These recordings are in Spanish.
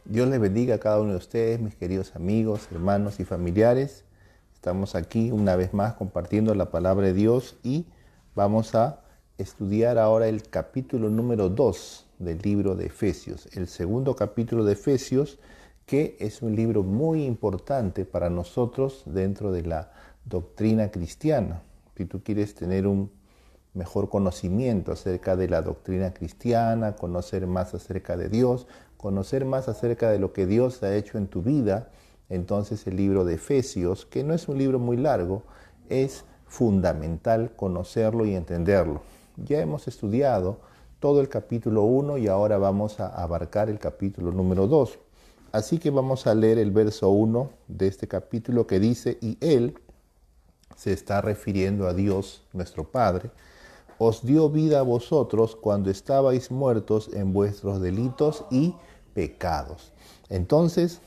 Dios les bendiga a cada uno de ustedes, mis queridos amigos, hermanos y familiares. Estamos aquí una vez más compartiendo la palabra de Dios y vamos a estudiar ahora el capítulo número 2 del libro de Efesios. El segundo capítulo de Efesios, que es un libro muy importante para nosotros dentro de la doctrina cristiana. Si tú quieres tener un mejor conocimiento acerca de la doctrina cristiana, conocer más acerca de Dios, conocer más acerca de lo que Dios ha hecho en tu vida, entonces el libro de Efesios, que no es un libro muy largo, es fundamental conocerlo y entenderlo. Ya hemos estudiado todo el capítulo 1 y ahora vamos a abarcar el capítulo número 2. Así que vamos a leer el verso 1 de este capítulo que dice: y Él se está refiriendo a Dios, nuestro Padre, os dio vida a vosotros cuando estabais muertos en vuestros delitos y pecados. Entonces,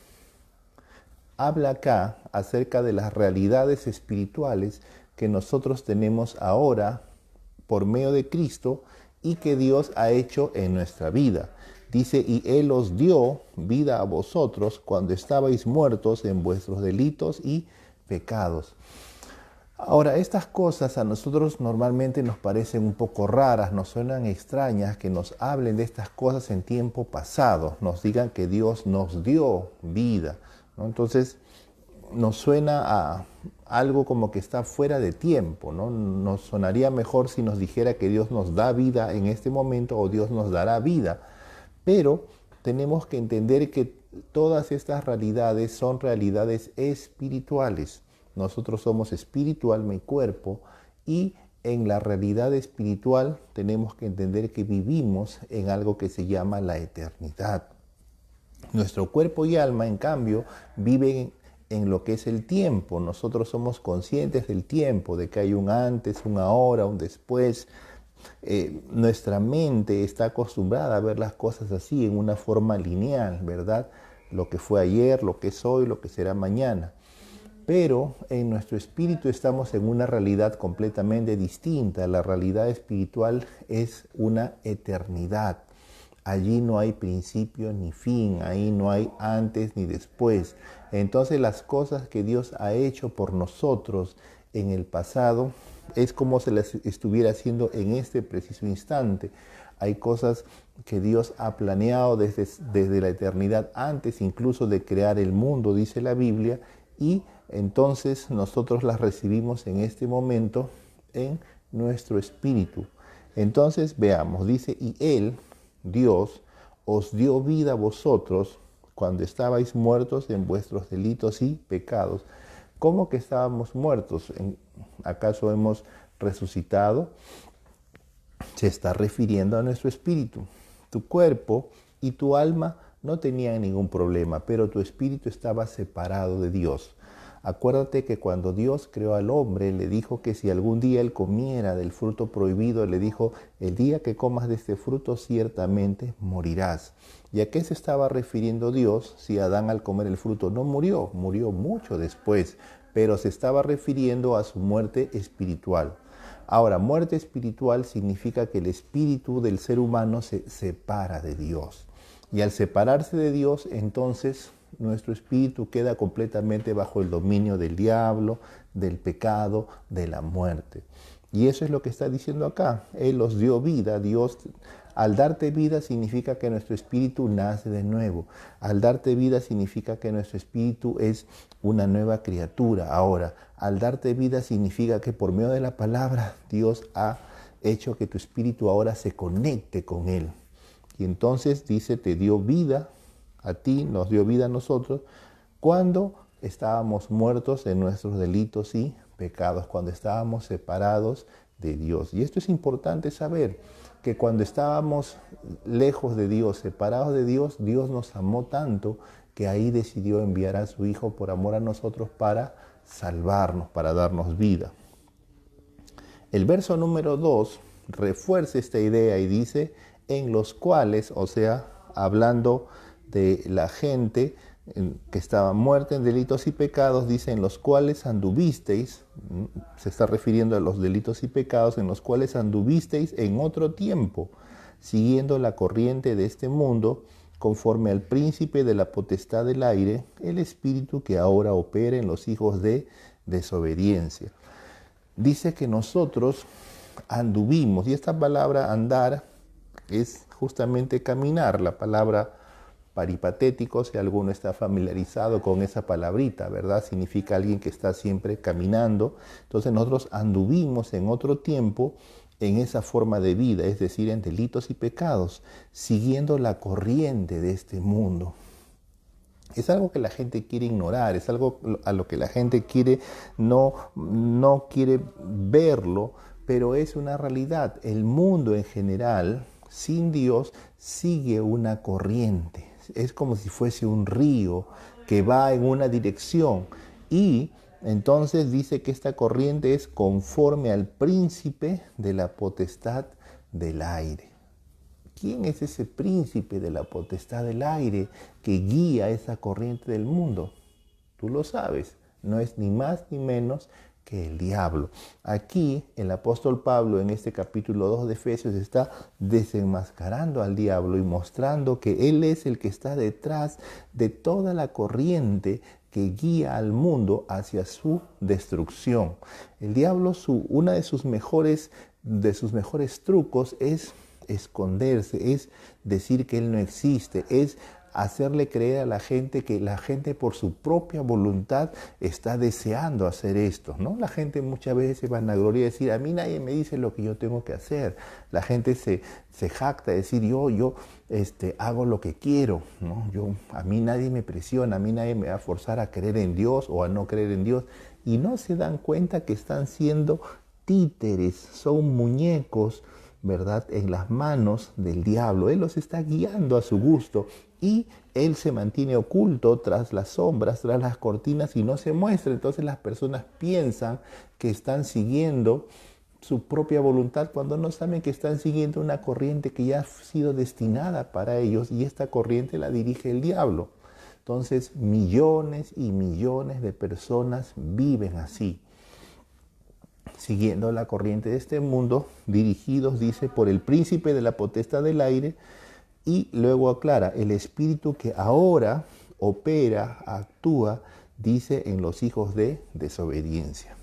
habla acá acerca de las realidades espirituales que nosotros tenemos ahora por medio de Cristo y que Dios ha hecho en nuestra vida. Dice: y Él os dio vida a vosotros cuando estabais muertos en vuestros delitos y pecados. Ahora, estas cosas a nosotros normalmente nos parecen un poco raras, nos suenan extrañas que nos hablen de estas cosas en tiempo pasado, nos digan que Dios nos dio vida, ¿no? Entonces, nos suena a algo como que está fuera de tiempo, ¿no? Nos sonaría mejor si nos dijera que Dios nos da vida en este momento o Dios nos dará vida. Pero tenemos que entender que todas estas realidades son realidades espirituales. Nosotros somos espíritu, alma y cuerpo, y en la realidad espiritual tenemos que entender que vivimos en algo que se llama la eternidad. Nuestro cuerpo y alma, en cambio, viven en lo que es el tiempo. Nosotros somos conscientes del tiempo, de que hay un antes, un ahora, un después. Nuestra mente está acostumbrada a ver las cosas así, en una forma lineal, ¿verdad? Lo que fue ayer, lo que es hoy, lo que será mañana. Pero en nuestro espíritu estamos en una realidad completamente distinta. La realidad espiritual es una eternidad. Allí no hay principio ni fin, ahí no hay antes ni después. Entonces las cosas que Dios ha hecho por nosotros en el pasado es como se las estuviera haciendo en este preciso instante. Hay cosas que Dios ha planeado desde la eternidad, antes incluso de crear el mundo, dice la Biblia, y entonces nosotros las recibimos en este momento en nuestro espíritu. Entonces veamos, dice: y Él, Dios, os dio vida a vosotros cuando estabais muertos en vuestros delitos y pecados. ¿Cómo que estábamos muertos? ¿Acaso hemos resucitado? Se está refiriendo a nuestro espíritu. Tu cuerpo y tu alma no tenían ningún problema, pero tu espíritu estaba separado de Dios. Acuérdate que cuando Dios creó al hombre, le dijo que si algún día él comiera del fruto prohibido, le dijo: el día que comas de este fruto ciertamente morirás. ¿Y a qué se estaba refiriendo Dios si Adán al comer el fruto no murió? Murió mucho después, pero se estaba refiriendo a su muerte espiritual. Ahora, muerte espiritual significa que el espíritu del ser humano se separa de Dios. Y al separarse de Dios, entonces nuestro espíritu queda completamente bajo el dominio del diablo, del pecado, de la muerte. Y eso es lo que está diciendo acá. Él os dio vida. Dios, al darte vida, significa que nuestro espíritu nace de nuevo. Al darte vida significa que nuestro espíritu es una nueva criatura. Ahora, al darte vida significa que por medio de la palabra Dios ha hecho que tu espíritu ahora se conecte con Él. Y entonces dice: te dio vida a ti, nos dio vida a nosotros, cuando estábamos muertos en nuestros delitos y pecados, cuando estábamos separados de Dios. Y esto es importante saber, que cuando estábamos lejos de Dios, separados de Dios, Dios nos amó tanto que ahí decidió enviar a su Hijo por amor a nosotros para salvarnos, para darnos vida. El verso número 2 refuerza esta idea y dice: en los cuales, o sea, hablando de la gente que estaba muerta en delitos y pecados, dice: en los cuales anduvisteis, se está refiriendo a los delitos y pecados, en los cuales anduvisteis en otro tiempo, siguiendo la corriente de este mundo, conforme al príncipe de la potestad del aire, el espíritu que ahora opera en los hijos de desobediencia. Dice que nosotros anduvimos, y esta palabra andar es justamente caminar, la palabra peripatético, si alguno está familiarizado con esa palabrita, ¿verdad? Significa alguien que está siempre caminando. Entonces nosotros anduvimos en otro tiempo en esa forma de vida, es decir, en delitos y pecados, siguiendo la corriente de este mundo. Es algo que la gente quiere ignorar, es algo a lo que la gente no quiere verlo, pero es una realidad. El mundo en general, sin Dios, sigue una corriente. Es como si fuese un río que va en una dirección. Y entonces dice que esta corriente es conforme al príncipe de la potestad del aire. ¿Quién es ese príncipe de la potestad del aire que guía esa corriente del mundo? Tú lo sabes, no es ni más ni menos que el diablo. Aquí el apóstol Pablo en este capítulo 2 de Efesios está desenmascarando al diablo y mostrando que él es el que está detrás de toda la corriente que guía al mundo hacia su destrucción. El diablo, uno de sus mejores trucos es esconderse, es decir que él no existe, es hacerle creer a la gente que la gente por su propia voluntad está deseando hacer esto, ¿no? La gente muchas veces se vanagloria de decir, a mí nadie me dice lo que yo tengo que hacer. La gente se jacta de decir, yo hago lo que quiero, ¿no? A mí nadie me presiona, a mí nadie me va a forzar a creer en Dios o a no creer en Dios. Y no se dan cuenta que están siendo títeres, son muñecos, ¿verdad?, en las manos del diablo. Él los está guiando a su gusto y él se mantiene oculto tras las sombras, tras las cortinas y no se muestra. Entonces las personas piensan que están siguiendo su propia voluntad cuando no saben que están siguiendo una corriente que ya ha sido destinada para ellos y esta corriente la dirige el diablo. Entonces millones y millones de personas viven así, siguiendo la corriente de este mundo, dirigidos, dice, por el príncipe de la potestad del aire, y luego aclara, el espíritu que ahora opera, actúa, dice, en los hijos de desobediencia.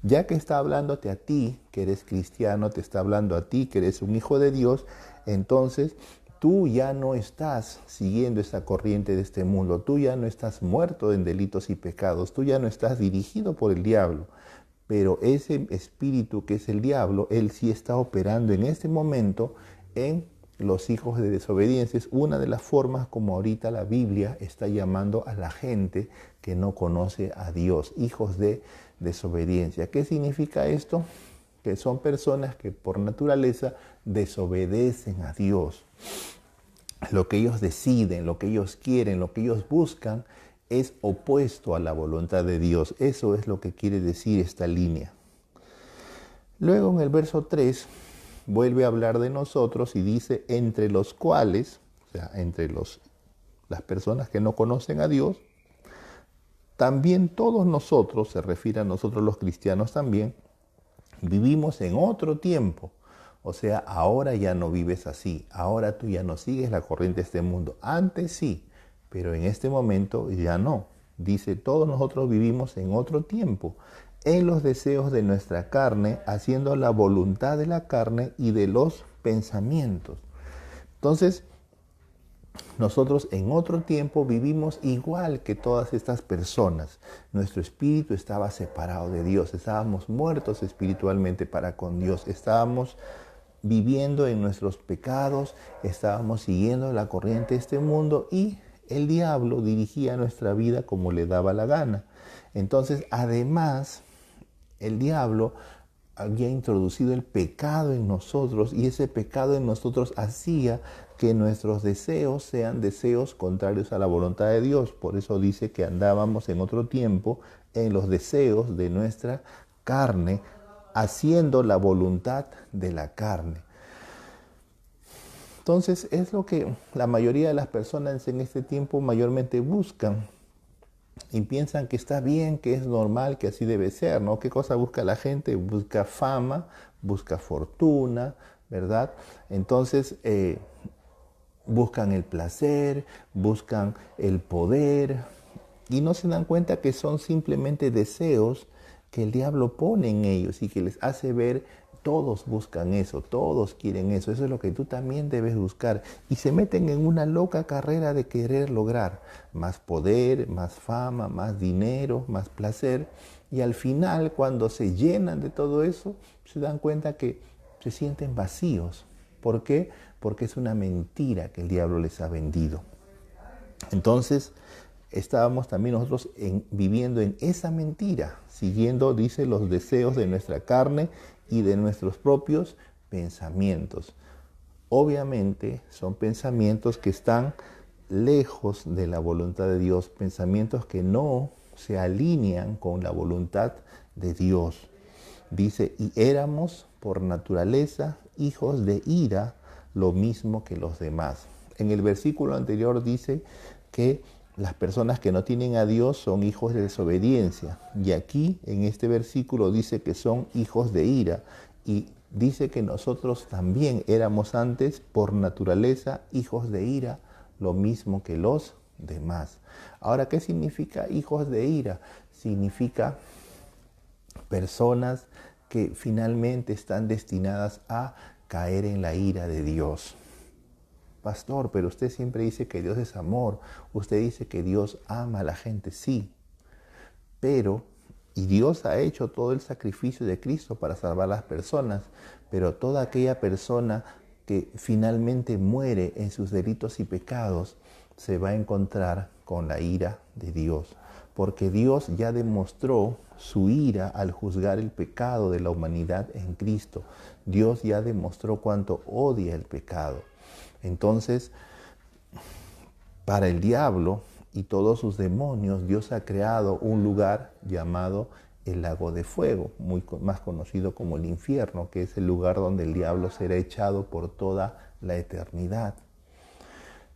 Ya que está hablándote a ti, que eres cristiano, te está hablando a ti, que eres un hijo de Dios, entonces tú ya no estás siguiendo esa corriente de este mundo, tú ya no estás muerto en delitos y pecados, tú ya no estás dirigido por el diablo. Pero ese espíritu que es el diablo, él sí está operando en este momento en los hijos de desobediencia. Es una de las formas como ahorita la Biblia está llamando a la gente que no conoce a Dios, hijos de desobediencia. ¿Qué significa esto? Que son personas que por naturaleza desobedecen a Dios. Lo que ellos deciden, lo que ellos quieren, lo que ellos buscan es opuesto a la voluntad de Dios. Eso es lo que quiere decir esta línea. Luego en el verso 3 vuelve a hablar de nosotros y dice, entre los cuales, o sea, entre las personas que no conocen a Dios, también todos nosotros, se refiere a nosotros los cristianos también, vivimos en otro tiempo. O sea, ahora ya no vives así, ahora tú ya no sigues la corriente de este mundo. Antes sí, pero en este momento ya no. Dice, todos nosotros vivimos en otro tiempo, en los deseos de nuestra carne, haciendo la voluntad de la carne y de los pensamientos. Entonces, nosotros en otro tiempo vivimos igual que todas estas personas. Nuestro espíritu estaba separado de Dios, estábamos muertos espiritualmente para con Dios, estábamos viviendo en nuestros pecados, estábamos siguiendo la corriente de este mundo y el diablo dirigía nuestra vida como le daba la gana. Entonces, además, el diablo había introducido el pecado en nosotros y ese pecado en nosotros hacía que nuestros deseos sean deseos contrarios a la voluntad de Dios. Por eso dice que andábamos en otro tiempo en los deseos de nuestra carne, haciendo la voluntad de la carne. Entonces es lo que la mayoría de las personas en este tiempo mayormente buscan y piensan que está bien, que es normal, que así debe ser, ¿no? ¿Qué cosa busca la gente? Busca fama, busca fortuna, ¿verdad? Entonces buscan el placer, buscan el poder y no se dan cuenta que son simplemente deseos que el diablo pone en ellos y que les hace ver, todos buscan eso, todos quieren eso es lo que tú también debes buscar. Y se meten en una loca carrera de querer lograr más poder, más fama, más dinero, más placer. Y al final, cuando se llenan de todo eso, se dan cuenta que se sienten vacíos. ¿Por qué? Porque es una mentira que el diablo les ha vendido. Entonces, estábamos también nosotros viviendo en esa mentira, siguiendo, dice, los deseos de nuestra carne y de nuestros propios pensamientos. Obviamente son pensamientos que están lejos de la voluntad de Dios, pensamientos que no se alinean con la voluntad de Dios. Dice, y éramos por naturaleza hijos de ira, lo mismo que los demás. En el versículo anterior dice que las personas que no tienen a Dios son hijos de desobediencia. Y aquí, en este versículo, dice que son hijos de ira. Y dice que nosotros también éramos antes, por naturaleza, hijos de ira, lo mismo que los demás. Ahora, ¿qué significa hijos de ira? Significa personas que finalmente están destinadas a caer en la ira de Dios. Pastor, pero usted siempre dice que Dios es amor, usted dice que Dios ama a la gente, sí, pero, y Dios ha hecho todo el sacrificio de Cristo para salvar a las personas, pero toda aquella persona que finalmente muere en sus delitos y pecados, se va a encontrar con la ira de Dios, porque Dios ya demostró su ira al juzgar el pecado de la humanidad en Cristo. Dios ya demostró cuánto odia el pecado. Entonces, para el diablo y todos sus demonios, Dios ha creado un lugar llamado el lago de fuego, más conocido como el infierno, que es el lugar donde el diablo será echado por toda la eternidad.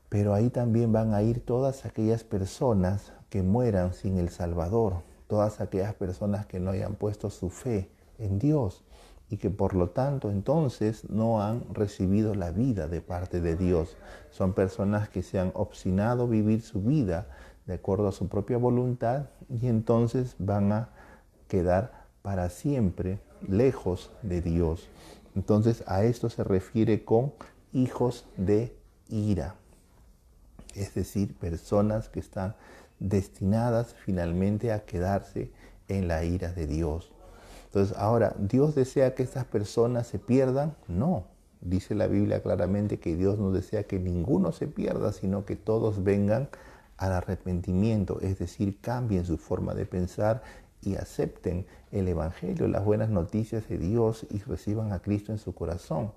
Pero ahí también van a ir todas aquellas personas que mueran sin el Salvador, todas aquellas personas que no hayan puesto su fe en Dios y que por lo tanto entonces no han recibido la vida de parte de Dios. Son personas que se han obstinado a vivir su vida de acuerdo a su propia voluntad y entonces van a quedar para siempre lejos de Dios. Entonces a esto se refiere con hijos de ira. Es decir, personas que están destinadas finalmente a quedarse en la ira de Dios. Entonces, ahora, ¿Dios desea que estas personas se pierdan? No. Dice la Biblia claramente que Dios no desea que ninguno se pierda, sino que todos vengan al arrepentimiento, es decir, cambien su forma de pensar y acepten el Evangelio, las buenas noticias de Dios y reciban a Cristo en su corazón.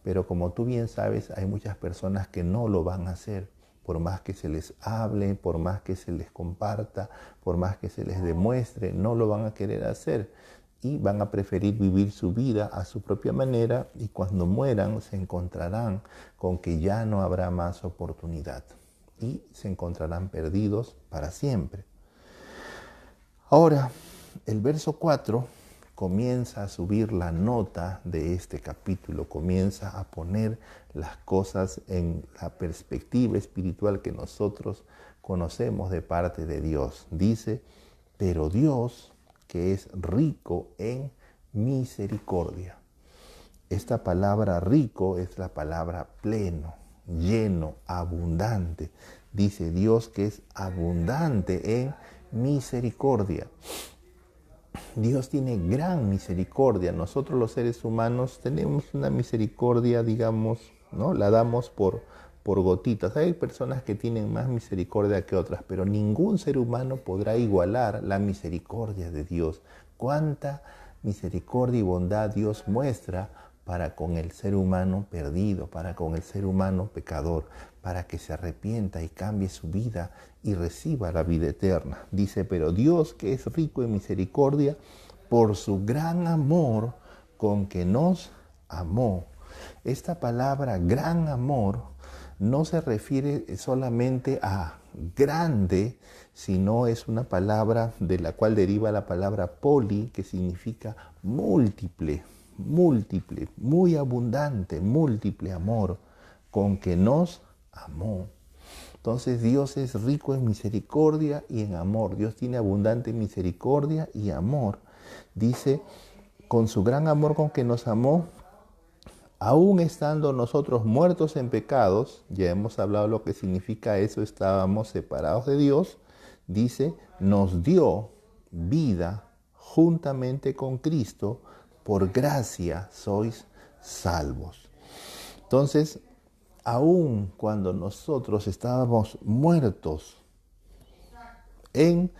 Pero como tú bien sabes, hay muchas personas que no lo van a hacer. Por más que se les hable, por más que se les comparta, por más que se les demuestre, no lo van a querer hacer. Y van a preferir vivir su vida a su propia manera y cuando mueran se encontrarán con que ya no habrá más oportunidad y se encontrarán perdidos para siempre. Ahora, el verso 4 comienza a subir la nota de este capítulo, comienza a poner las cosas en la perspectiva espiritual que nosotros conocemos de parte de Dios. Dice, pero Dios, que es rico en misericordia. Esta palabra rico es la palabra pleno, lleno, abundante. Dice Dios que es abundante en misericordia. Dios tiene gran misericordia. Nosotros los seres humanos tenemos una misericordia, digamos, ¿no? La damos por gotitas. Hay personas que tienen más misericordia que otras, pero ningún ser humano podrá igualar la misericordia de Dios. Cuánta misericordia y bondad Dios muestra para con el ser humano perdido, para con el ser humano pecador, para que se arrepienta y cambie su vida y reciba la vida eterna. Dice, pero Dios, que es rico en misericordia, por su gran amor con que nos amó. Esta palabra gran amor no se refiere solamente a grande, sino es una palabra de la cual deriva la palabra poli, que significa múltiple, múltiple, muy abundante, múltiple amor, con que nos amó. Entonces Dios es rico en misericordia y en amor. Dios tiene abundante misericordia y amor. Dice, con su gran amor con que nos amó, aún estando nosotros muertos en pecados, ya hemos hablado lo que significa eso, estábamos separados de Dios, dice, nos dio vida juntamente con Cristo, por gracia sois salvos. Entonces, aún cuando nosotros estábamos muertos en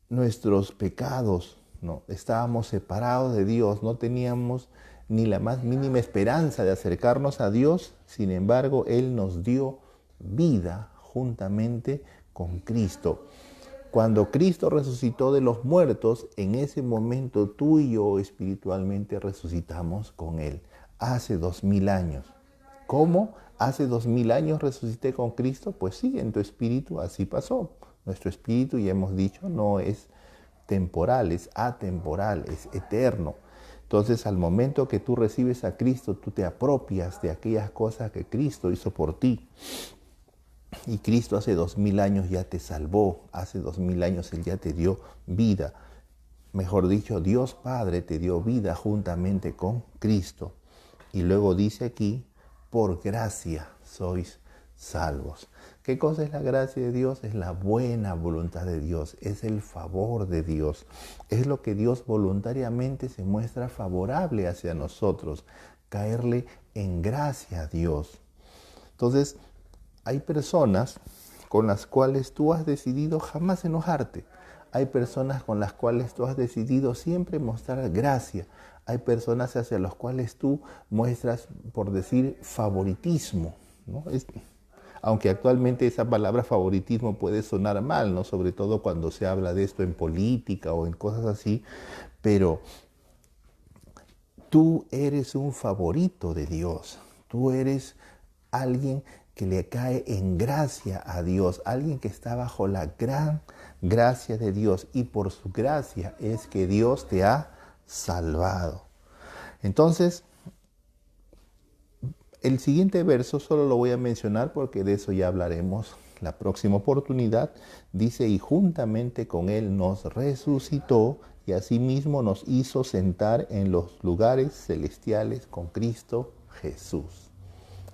nuestros pecados, no, estábamos separados de Dios, no teníamos ni la más mínima esperanza de acercarnos a Dios, sin embargo, Él nos dio vida juntamente con Cristo. Cuando Cristo resucitó de los muertos, en ese momento tú y yo espiritualmente resucitamos con Él, hace 2000 años. ¿Cómo? Hace 2000 años resucité con Cristo, pues sí, en tu espíritu así pasó. Nuestro espíritu, ya hemos dicho, no es temporal, es atemporal, es eterno. Entonces, al momento que tú recibes a Cristo, tú te apropias de aquellas cosas que Cristo hizo por ti. Y Cristo hace 2000 años ya te salvó, hace 2000 años Él ya te dio vida. Mejor dicho, Dios Padre te dio vida juntamente con Cristo. Y luego dice aquí, por gracia sois salvos. ¿Qué cosa es la gracia de Dios? Es la buena voluntad de Dios, es el favor de Dios. Es lo que Dios voluntariamente se muestra favorable hacia nosotros, caerle en gracia a Dios. Entonces, hay personas con las cuales tú has decidido jamás enojarte. Hay personas con las cuales tú has decidido siempre mostrar gracia. Hay personas hacia las cuales tú muestras, por decir, favoritismo, ¿no? Aunque actualmente esa palabra favoritismo puede sonar mal, ¿no? Sobre todo cuando se habla de esto en política o en cosas así, pero tú eres un favorito de Dios. Tú eres alguien que le cae en gracia a Dios, alguien que está bajo la gran gracia de Dios, y por su gracia es que Dios te ha salvado. Entonces, el siguiente verso solo lo voy a mencionar porque de eso ya hablaremos la próxima oportunidad. Dice, y juntamente con Él nos resucitó y asimismo nos hizo sentar en los lugares celestiales con Cristo Jesús.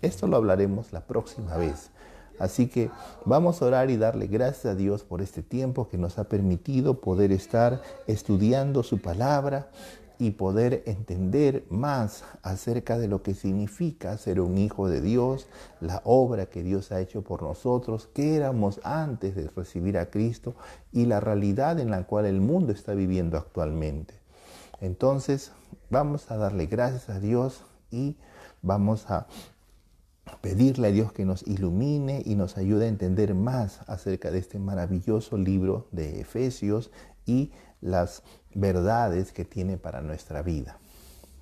Esto lo hablaremos la próxima vez. Así que vamos a orar y darle gracias a Dios por este tiempo que nos ha permitido poder estar estudiando su palabra y poder entender más acerca de lo que significa ser un hijo de Dios, la obra que Dios ha hecho por nosotros, qué éramos antes de recibir a Cristo y la realidad en la cual el mundo está viviendo actualmente. Entonces, vamos a darle gracias a Dios y vamos a pedirle a Dios que nos ilumine y nos ayude a entender más acerca de este maravilloso libro de Efesios y las verdades que tiene para nuestra vida.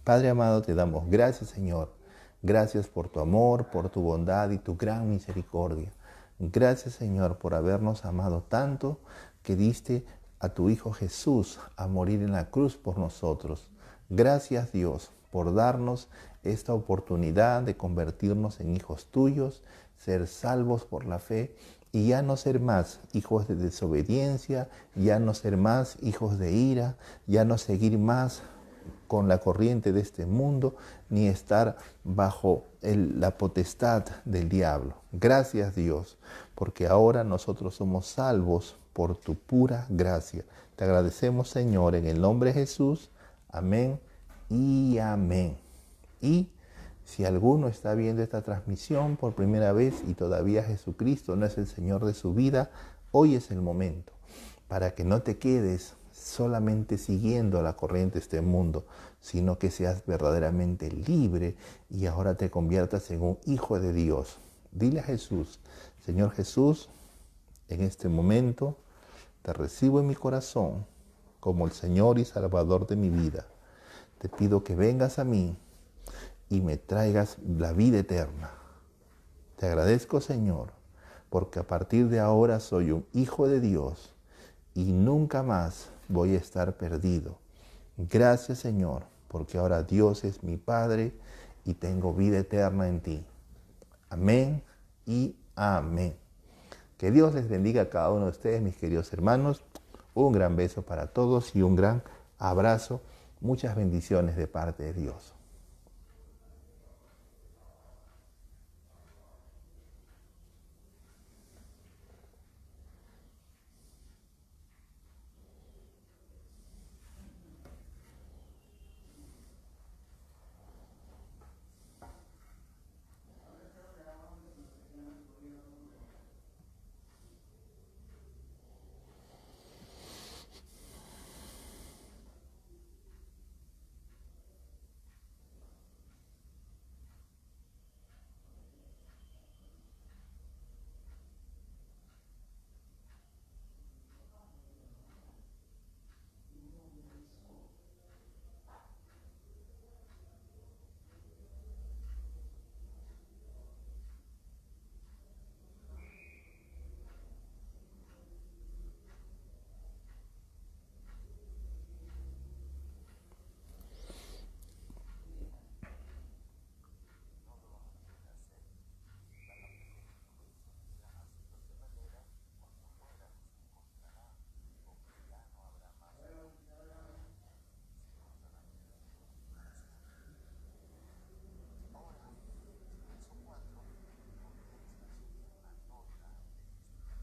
Padre amado, te damos gracias, Señor. Gracias por tu amor, por tu bondad y tu gran misericordia. Gracias, Señor, por habernos amado tanto que diste a tu Hijo Jesús a morir en la cruz por nosotros. Gracias, Dios, por darnos esta oportunidad de convertirnos en hijos tuyos, ser salvos por la fe y ya no ser más hijos de desobediencia, ya no ser más hijos de ira, ya no seguir más con la corriente de este mundo, ni estar bajo la potestad del diablo. Gracias, Dios, porque ahora nosotros somos salvos por tu pura gracia. Te agradecemos, Señor, en el nombre de Jesús. Amén y amén. Y si alguno está viendo esta transmisión por primera vez y todavía Jesucristo no es el Señor de su vida, hoy es el momento para que no te quedes solamente siguiendo la corriente de este mundo, sino que seas verdaderamente libre y ahora te conviertas en un hijo de Dios. Dile a Jesús, Señor Jesús, en este momento te recibo en mi corazón como el Señor y Salvador de mi vida. Te pido que vengas a mí y me traigas la vida eterna. Te agradezco, Señor, porque a partir de ahora soy un hijo de Dios y nunca más voy a estar perdido. Gracias, Señor, porque ahora Dios es mi Padre y tengo vida eterna en ti. Amén y Amén. Que Dios les bendiga a cada uno de ustedes, mis queridos hermanos. Un gran beso para todos y un gran abrazo. Muchas bendiciones de parte de Dios.